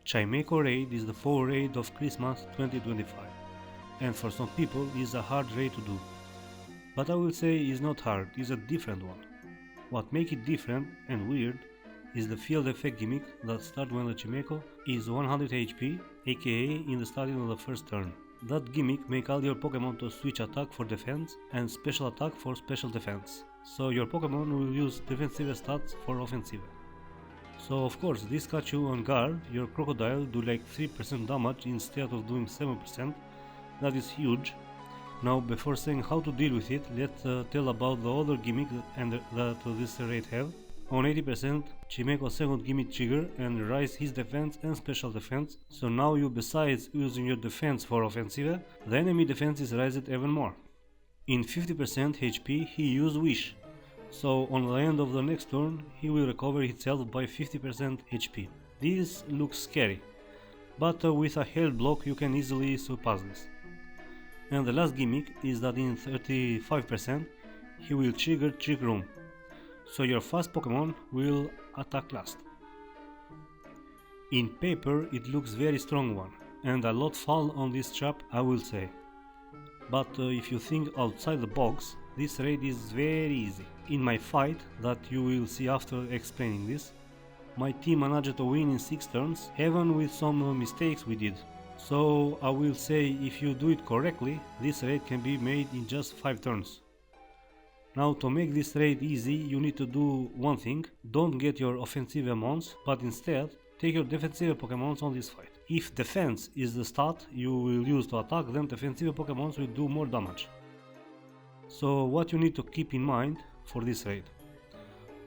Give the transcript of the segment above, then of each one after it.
Chimecho Raid is the fall raid of Christmas 2025, and for some people is a hard raid to do. But I will say it's not hard, it's a different one. What makes it different and weird is the field effect gimmick that starts when the Chimecho is 100 HP, aka in the starting of the first turn. That gimmick makes all your Pokemon to switch attack for defense and special attack for special defense, so your Pokemon will use defensive stats for offensive. So of course this catch you on guard, your Crocodile do like 3% damage instead of doing 7%, that is huge. Now before saying how to deal with it, let's tell about the other gimmick that this raid have. On 80%, Chimecho's second gimmick trigger and rise his defense and special defense, so now you besides using your defense for offensive, the enemy defense is raised even more. In 50% HP he used Wish, so on the end of the next turn he will recover itself by 50% HP. This looks scary, but with a health block you can easily surpass this. And the last gimmick is that in 35% he will trigger Trick Room, so your fast Pokemon will attack last. In paper it looks very strong one, and a lot fall on this trap, I will say. But if you think outside the box, this raid is very easy. In my fight, that you will see after explaining this, my team managed to win in 6 turns, even with some mistakes we did. So I will say if you do it correctly, this raid can be made in just 5 turns. Now to make this raid easy, you need to do one thing: don't get your offensive mons, but instead take your defensive Pokemons on this fight. If defense is the stat you will use to attack, then defensive Pokemons will do more damage. So what you need to keep in mind for this raid: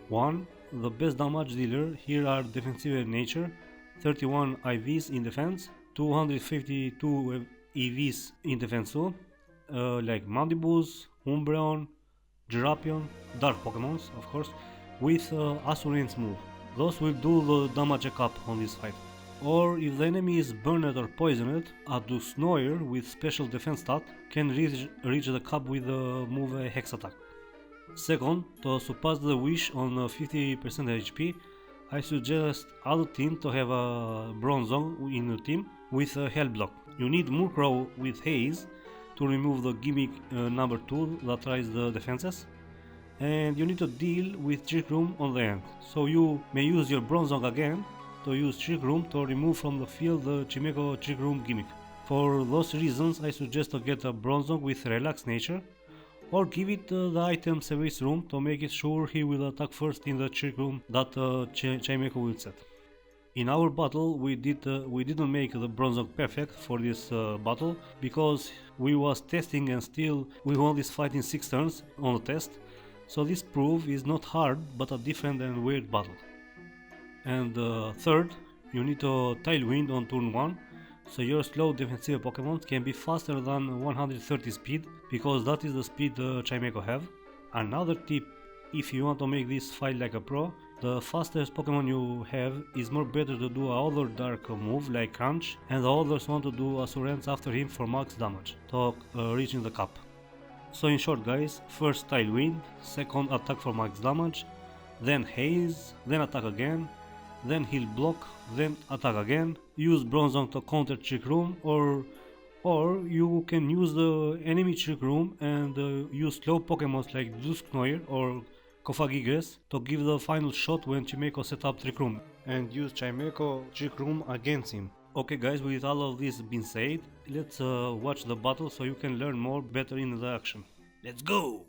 1. The best damage dealer here are defensive in nature, 31 IVs in defense, 252 EVs in defense too, like Mandibuzz, Umbreon, Girapion, Dark Pokemons of course, with Asurine's move. Those will do the damage cap on this fight. Or if the enemy is burned or poisoned, a Dusknoir with special defense stat can reach the cap with the move Hex Attack. Second, to surpass the Wish on 50% HP, I suggest other team to have a Bronzong in your team with a Health block. You need Murkrow with Haze to remove the gimmick number 2 that tries the defenses, and you need to deal with Trick Room on the end, so you may use your Bronzong again to use Trick Room to remove from the field the Chimecho Trick Room gimmick. For those reasons I suggest to get a Bronzong with Relaxed Nature, or give it the item Service Room to make it sure he will attack first in the Trick Room that Chimecho will set. In our battle we didn't make the Bronzong perfect for this battle, because we was testing and still we won this fight in 6 turns on the test, so this proof is not hard but a different and weird battle. And third, you need to Tailwind on turn 1, so your slow defensive Pokemon can be faster than 130 speed, because that is the speed Chimecho have. Another tip, if you want to make this fight like a pro, the fastest Pokemon you have is more better to do a other dark move like Crunch, and the others want to do Assurance after him for max damage, to reaching the cap. So in short guys, first Tailwind, second attack for max damage, then Haze, then attack again, then heal block, then attack again, use Bronzong to counter Trick Room, or you can use the enemy Trick Room and use slow Pokemons like Dusknoir or Kofagigas to give the final shot when Chimecho set up Trick Room, and use Chimecho Trick Room against him. Okay guys, with all of this being said, let's watch the battle so you can learn more better in the action. Let's go!